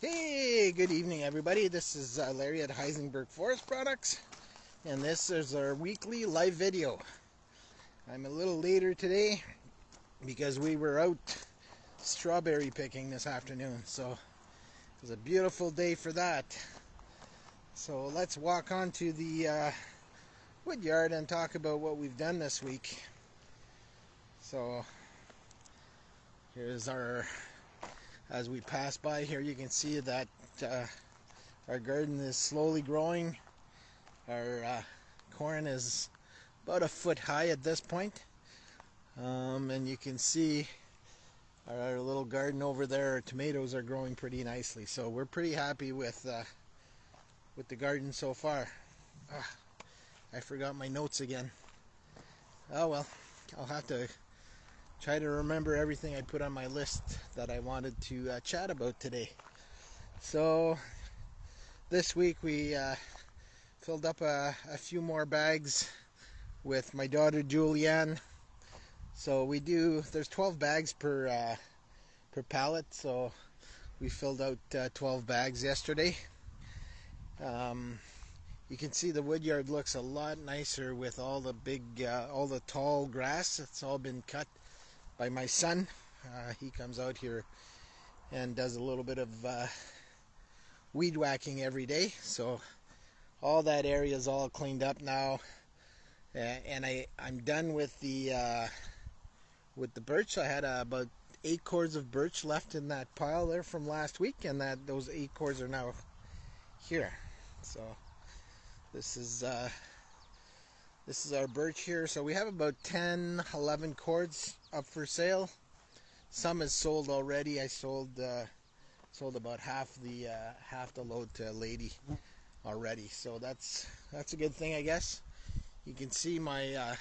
Hey, good evening, everybody. This is Larry at Heisenberg Forest Products, and this is our weekly live video. I'm a little later today because we were out strawberry picking this afternoon, so it was a beautiful day for that. So let's walk on to the wood yard and talk about what we've done this week. So here's as we pass by here, you can see that our garden is slowly growing. Our corn is about a foot high at this point. And you can see our little garden over there. Our tomatoes are growing pretty nicely. So we're pretty happy with the garden so far. I forgot my notes again. Oh well, I'll have to try to remember everything I put on my list that I wanted to chat about today. So this week we filled up a few more bags with my daughter Julianne. So there's 12 bags per pallet, so we filled out 12 bags yesterday. You can see the wood yard looks a lot nicer with all the tall grass. It's all been cut by my son. He comes out here and does a little bit of weed whacking every day, so all that area is all cleaned up now, and I'm done with the birch. I had about 8 cords of birch left in that pile there from last week, and those 8 cords are now here. So this is our birch here. So we have about 10-11 cords up for sale. Some is sold already. I sold about half the load to a lady already. So that's a good thing, I guess. You can see my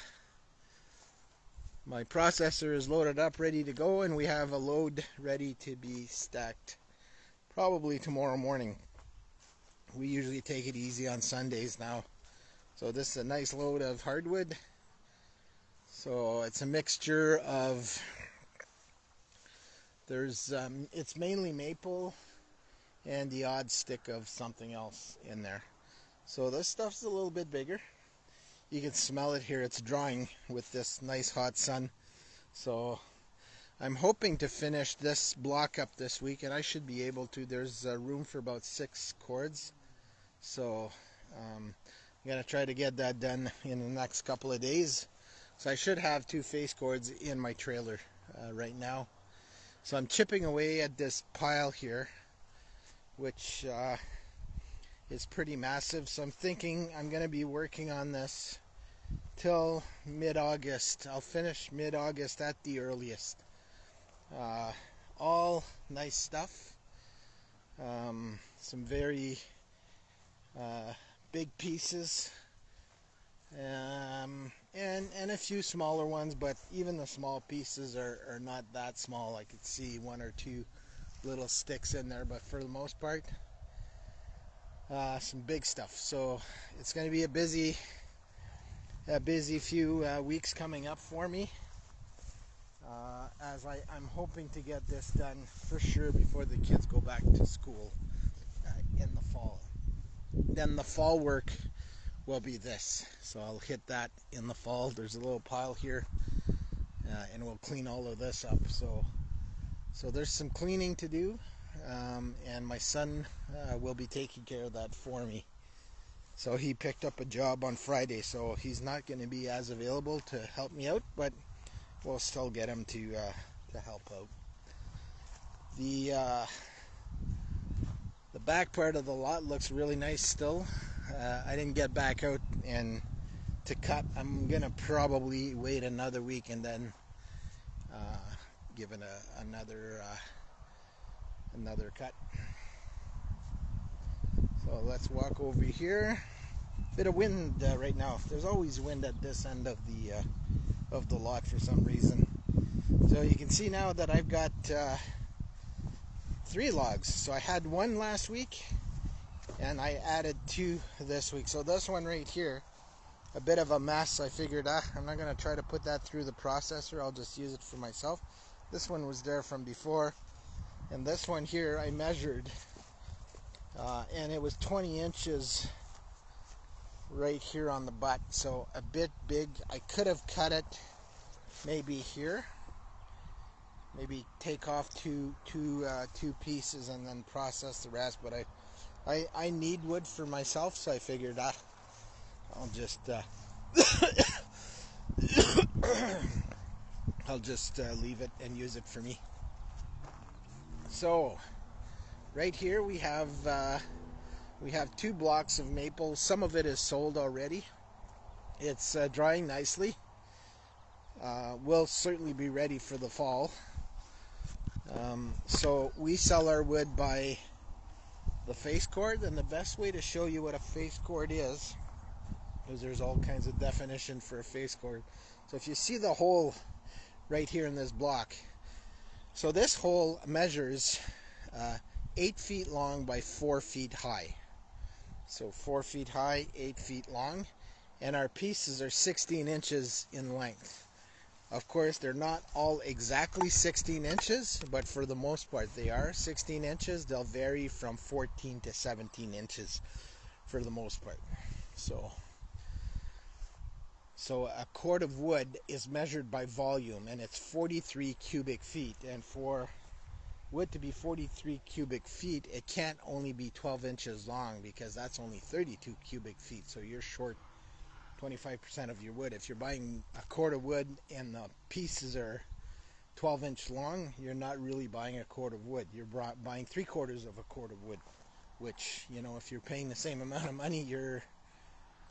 processor is loaded up, ready to go, and we have a load ready to be stacked probably tomorrow morning. We usually take it easy on Sundays now. So this is a nice load of hardwood. So it's a mixture of, it's mainly maple and the odd stick of something else in there. So this stuff's a little bit bigger. You can smell it here. It's drying with this nice hot sun. So I'm hoping to finish this block up this week, and I should be able to. There's room for about 6 cords. So I'm going to try to get that done in the next couple of days. So I should have 2 face cords in my trailer right now. So I'm chipping away at this pile here, which is pretty massive. So I'm thinking I'm going to be working on this till mid-August. I'll finish mid-August at the earliest. All nice stuff. Some very big pieces, and a few smaller ones, but even the small pieces are not that small. I could see 1 or 2 little sticks in there, but for the most part, some big stuff. So it's going to be a busy few weeks coming up for me, as I'm hoping to get this done for sure before the kids go back to school in the fall. Then the fall work will be this, so I'll hit that in the fall. There's a little pile here, and we'll clean all of this up. So there's some cleaning to do, and my son will be taking care of that for me. So he picked up a job on Friday, so he's not going to be as available to help me out, but we'll still get him to help out. The back part of the lot looks really nice still. I didn't get back out and to cut. I'm going to probably wait another week and then give it another cut. So let's walk over here. Bit of wind right now. There's always wind at this end of the lot for some reason. So you can see now that I've got 3 logs. So I had 1 last week, and I added 2 this week. So this one right here, a bit of a mess. I figured I'm not going to try to put that through the processor. I'll just use it for myself. This one was there from before, and this one here I measured and it was 20 inches right here on the butt, so a bit big. I could have cut it maybe here, maybe take off two pieces and then process the rest, but I need wood for myself, so I figured I'll just leave it and use it for me. So right here we have 2 blocks of maple. Some of it is sold already. It's drying nicely. Will certainly be ready for the fall. So we sell our wood by the face cord, and the best way to show you what a face cord is, because there's all kinds of definition for a face cord. So if you see the hole right here in this block, so this hole measures 8 feet long by 4 feet high. So 4 feet high, 8 feet long, and our pieces are 16 inches in length. Of course, they're not all exactly 16 inches, but for the most part they are 16 inches. They'll vary from 14 to 17 inches for the most part. So a cord of wood is measured by volume, and it's 43 cubic feet. And for wood to be 43 cubic feet, it can't only be 12 inches long, because that's only 32 cubic feet. So you're short 25% of your wood. If you're buying a cord of wood and the pieces are 12-inch long, you're not really buying a cord of wood. You're buying 3/4 of a cord of wood, which, you know, if you're paying the same amount of money, you're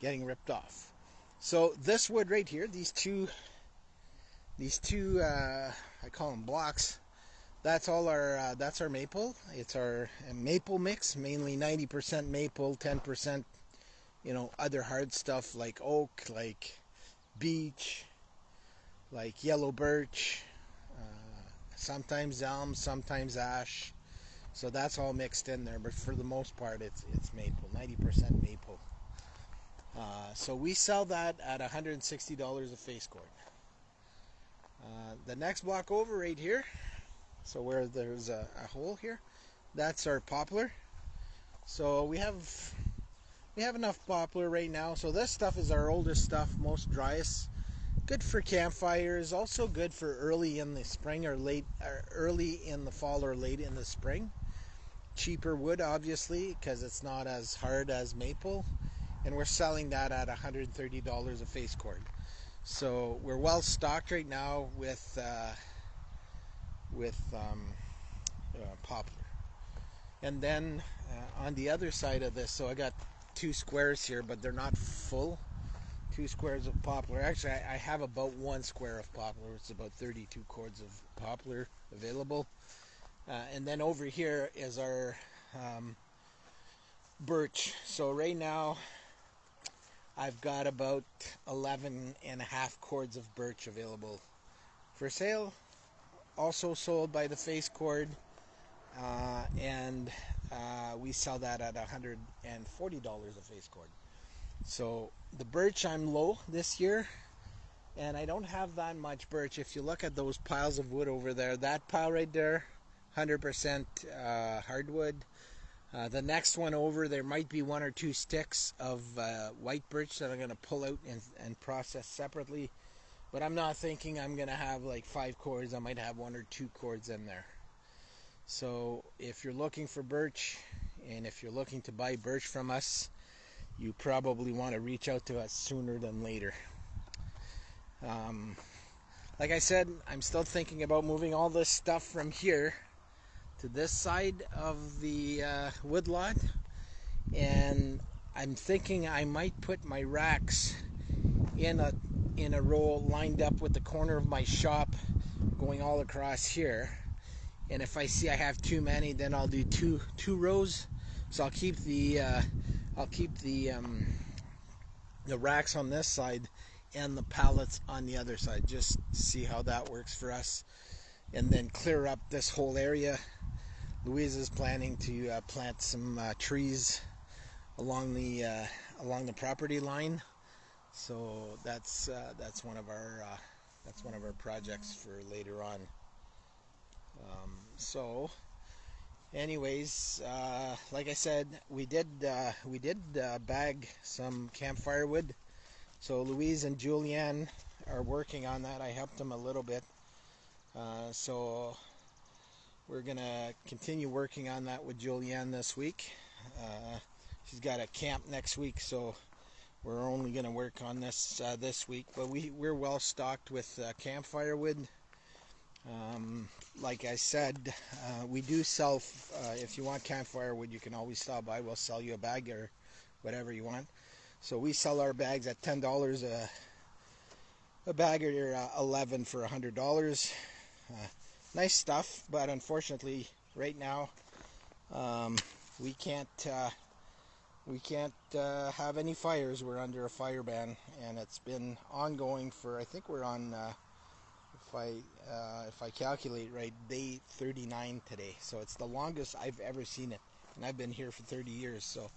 getting ripped off. So this wood right here, these two I call them blocks, that's our maple. It's our maple mix, mainly 90% maple, 10% other hard stuff like oak, like beech, like yellow birch, sometimes elm, sometimes ash. So that's all mixed in there, but for the most part it's maple, 90% maple. So we sell that at $160 a face cord. The next block over right here, so where there's a hole here, that's our poplar. So we have enough poplar right now. So this stuff is our oldest stuff, most driest. Good for campfires, also good for early in the spring or early in the fall or late in the spring. Cheaper wood, obviously, because it's not as hard as maple. And we're selling that at $130 a face cord. So we're well stocked right now with poplar. And then on the other side of this, so I got 2 squares here, but they're not full. 2 squares of poplar. Actually, I have about 1 square of poplar. It's about 32 cords of poplar available. And then over here is our birch. So right now I've got about 11.5 cords of birch available for sale. Also sold by the face cord, and we sell that at $140 a face cord. So the birch, I'm low this year, and I don't have that much birch. If you look at those piles of wood over there, that pile right there, 100% hardwood. The next one over, there might be 1 or 2 sticks of white birch that I'm going to pull out and process separately. But I'm not thinking I'm going to have like 5 cords. I might have 1 or 2 cords in there. So if you're looking for birch, and if you're looking to buy birch from us, you probably want to reach out to us sooner than later. Like I said, I'm still thinking about moving all this stuff from here to this side of the woodlot, and I'm thinking I might put my racks in a row lined up with the corner of my shop going all across here. And if I see I have too many, then I'll do two rows. So I'll keep the racks on this side and the pallets on the other side, just see how that works for us, and then clear up this whole area. Louise is planning to plant some trees along the property line, so that's one of our projects for later on. So anyways, like I said, we did bag some campfire wood. So Louise and Julianne are working on that. I helped them a little bit. So we're gonna continue working on that with Julianne this week. She's got a camp next week, so we're only gonna work on this this week. But we're well stocked with campfire wood. Like I said, we do sell, if you want campfire wood, you can always stop by. We'll sell you a bag or whatever you want. So we sell our bags at $10 a bag, or 11 for $100. Nice stuff, but unfortunately, right now, we can't have any fires. We're under a fire ban, and it's been ongoing for, I think we're on, if I calculate right, day 39 today. So it's the longest I've ever seen it, and I've been here for 30 years. So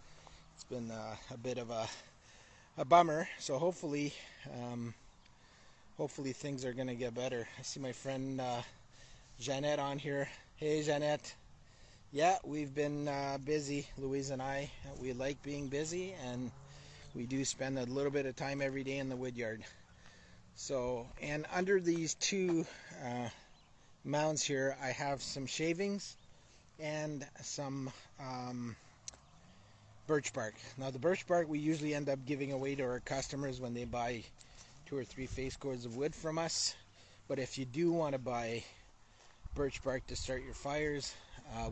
it's been a bit of a bummer. So hopefully things are gonna get better. I see my friend Jeanette on here. Hey Jeanette. Yeah, we've been busy, Louise and I. We like being busy, and we do spend a little bit of time every day in the wood yard. So, and under these two mounds here, I have some shavings and some birch bark. Now the birch bark we usually end up giving away to our customers when they buy 2 or 3 face cords of wood from us. But if you do want to buy birch bark to start your fires,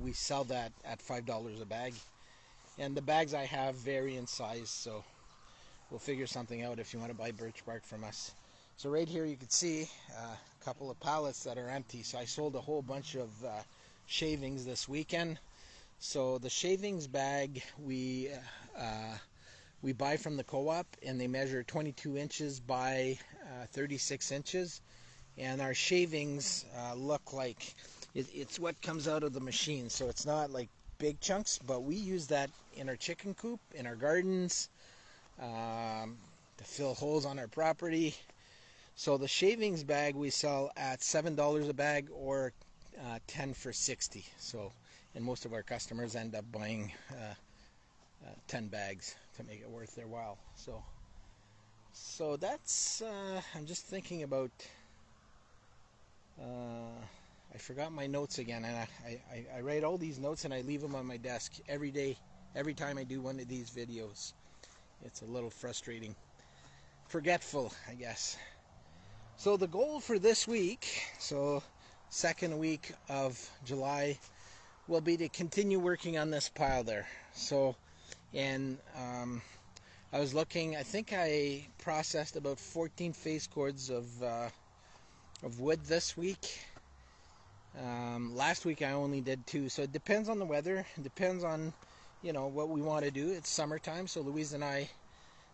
we sell that at $5 a bag. And the bags I have vary in size, so we'll figure something out if you want to buy birch bark from us. So right here you can see a couple of pallets that are empty. So I sold a whole bunch of shavings this weekend. So the shavings bag we buy from the co-op, and they measure 22 inches by 36 inches. And our shavings look like it's what comes out of the machine. So it's not like big chunks, but we use that in our chicken coop, in our gardens, to fill holes on our property. So the shavings bag we sell at $7 a bag, or 10 for 60. So, and most of our customers end up buying 10 bags to make it worth their while. So that's, I'm just thinking about, I forgot my notes again, and I write all these notes and I leave them on my desk every day, every time I do one of these videos. It's a little frustrating. Forgetful, I guess. So the goal for this week, so second week of July, will be to continue working on this pile there. So, and I was looking, I think I processed about 14 face cords of wood this week. Last week I only did 2, so it depends on the weather. It depends on, you know, what we want to do. It's summertime, so Louise and I,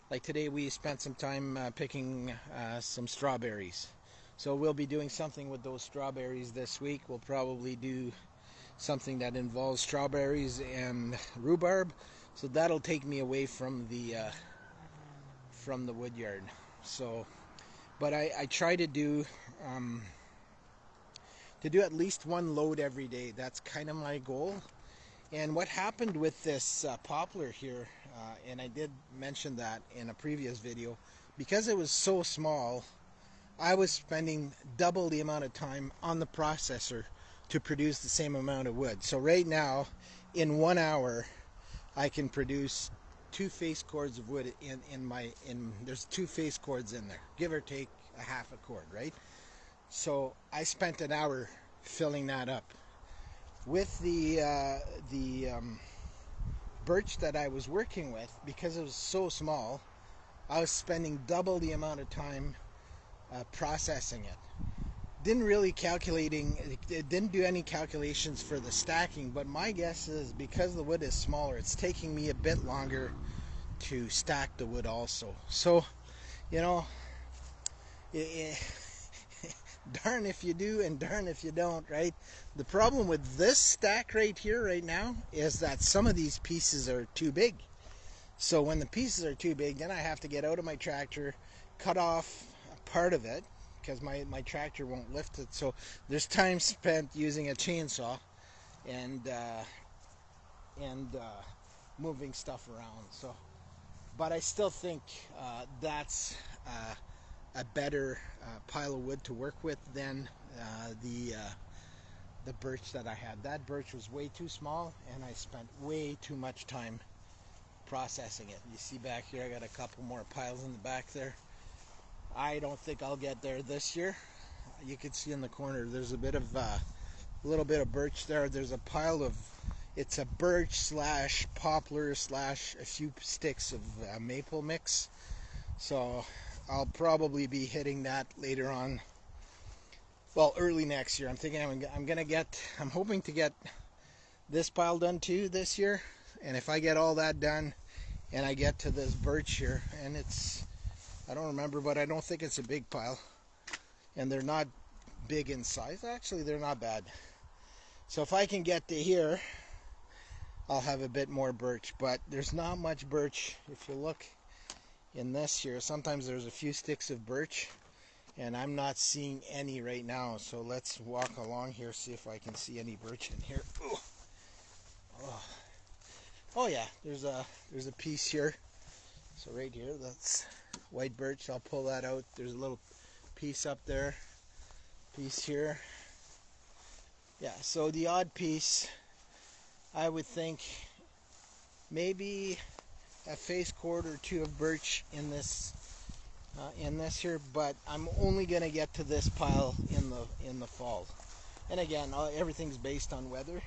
like today, we spent some time picking some strawberries. So we'll be doing something with those strawberries this week. We'll probably do something that involves strawberries and rhubarb. So that'll take me away from the wood yard. So, but I try to do at least 1 load every day. That's kind of my goal. And what happened with this poplar here, and I did mention that in a previous video, because it was so small, I was spending double the amount of time on the processor to produce the same amount of wood. So right now, in 1 hour, I can produce 2 face cords of wood there's 2 face cords in there, give or take a half a cord, right? So I spent an hour filling that up. With the birch that I was working with, because it was so small, I was spending double the amount of time processing it. It didn't do any calculations for the stacking, but my guess is because the wood is smaller, it's taking me a bit longer to stack the wood also. So, you know, darn if you do and darn if you don't, right? The problem with this stack right here right now is that some of these pieces are too big. So when the pieces are too big, then I have to get out of my tractor, cut off a part of it, because my tractor won't lift it. So there's time spent using a chainsaw, and moving stuff around. So, but I still think that's a better pile of wood to work with than the birch that I had. That birch was way too small, and I spent way too much time processing it. You see back here, I got a couple more piles in the back there. I don't think I'll get there this year. You can see in the corner there's a little bit of birch there. There's a pile of, it's a birch slash poplar slash a few sticks of maple mix. So I'll probably be hitting that later on. Well, early next year. I'm thinking I'm hoping to get this pile done too this year. And if I get all that done and I get to this birch here, and it's, I don't remember, but I don't think it's a big pile. And they're not big in size. Actually, they're not bad. So if I can get to here, I'll have a bit more birch. But there's not much birch. If you look in this here, sometimes there's a few sticks of birch, and I'm not seeing any right now. So let's walk along here, see if I can see any birch in here. Ooh. Oh yeah, there's a piece here. So right here, that's white birch. I'll pull that out. There's a little piece up there, piece here. Yeah, so the odd piece, I would think maybe a face cord or two of birch in this here, but I'm only gonna get to this pile in the fall. And again, everything's based on weather,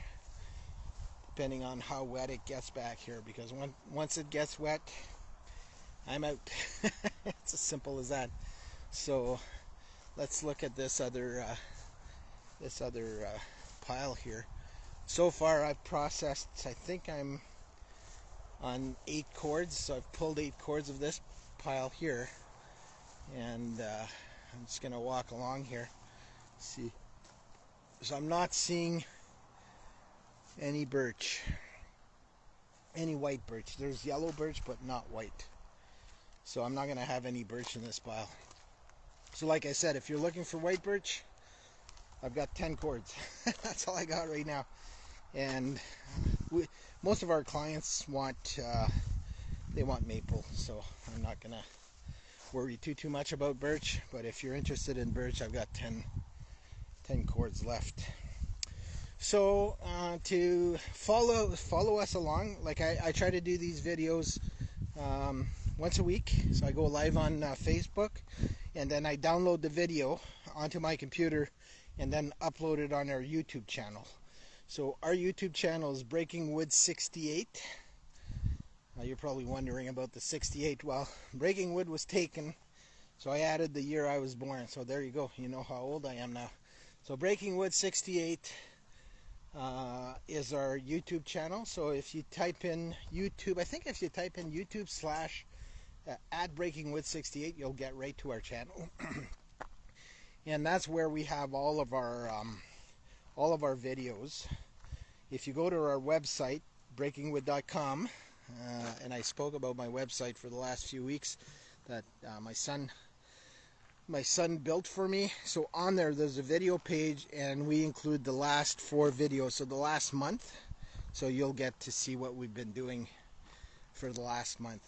depending on how wet it gets back here, because once it gets wet, I'm out. It's as simple as that. So let's look at this other pile here. So far I've processed, I think I'm on 8 cords, so I've pulled 8 cords of this pile here, and I'm just gonna walk along here, see. So I'm not seeing any birch, any white birch. There's yellow birch but not white, so I'm not gonna have any birch in this pile. So like I said, if you're looking for white birch, I've got 10 cords. That's all I got right now. And most of our clients want they want maple, so I'm not gonna worry too much about birch. But if you're interested in birch, I've got 10 cords left. So to follow us along, like I try to do these videos once a week. So I go live on Facebook, and then I download the video onto my computer and then upload it on our YouTube channel. So our YouTube channel is Breaking Wood 68. You're probably wondering about the 68. Well, Breaking Wood was taken, so I added the year I was born. So there you go. You know how old I am now. So Breaking Wood 68 is our YouTube channel. So if you type in YouTube, I think if you type in YouTube slash at Breaking Wood 68, you'll get right to our channel. And that's where we have all of our videos. If you go to our website, breakingwood.com, and I spoke about my website for the last few weeks that my son built for me. So on there's a video page, and we include the last 4 videos, so the last month. So you'll get to see what we've been doing for the last month.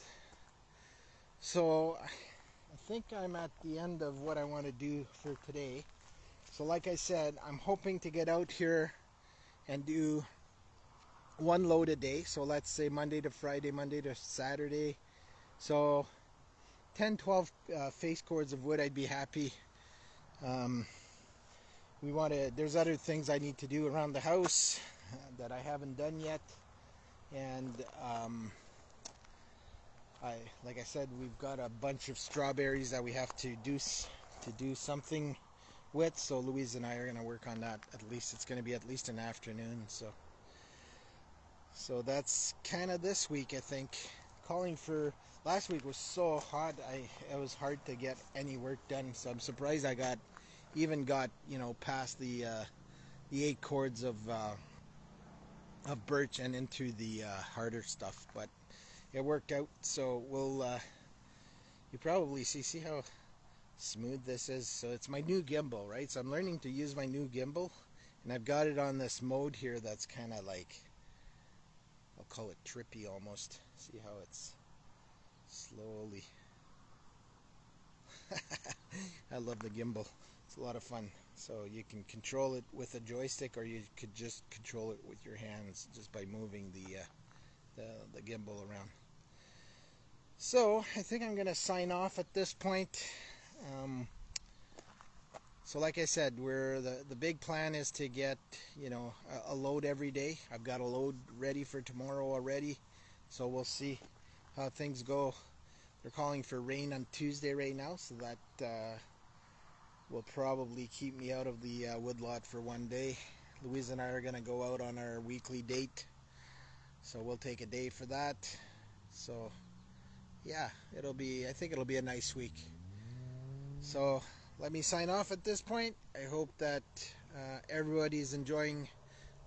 So I think I'm at the end of what I want to do for today. So like I said, I'm hoping to get out here and do 1 load a day. So let's say Monday to Friday, Monday to Saturday. So 10-12 face cords of wood, I'd be happy. There's other things I need to do around the house that I haven't done yet. And like I said, we've got a bunch of strawberries that we have to do something with. So Louise and I are going to work on that. At least it's going to be at least an afternoon. So that's kind of this week, I think. Last week was so hot, it was hard to get any work done. So I'm surprised I got past the 8 cords of birch and into the harder stuff. But it worked out. So you probably see how smooth this is. So it's my new gimbal, right? So I'm learning to use my new gimbal, And I've got it on this mode here that's kind of like, I'll call it trippy almost. See how it's slowly. I love the gimbal. It's a lot of fun. So you can control it with a joystick, or you could just control it with your hands just by moving the gimbal around. So I think I'm going to sign off at this point. So like I said, the big plan is to get, you know, a load every day. I've got a load ready for tomorrow already, so we'll see how things go. They're calling for rain on Tuesday right now, so that will probably keep me out of the woodlot for one day. Louise and I are going to go out on our weekly date, so we'll take a day for that. So yeah, I think it'll be a nice week. So let me sign off at this point. I hope that everybody's enjoying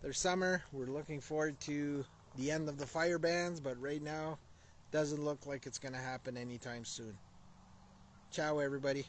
their summer. We're looking forward to the end of the fire bans, but right now doesn't look like it's going to happen anytime soon. Ciao, everybody.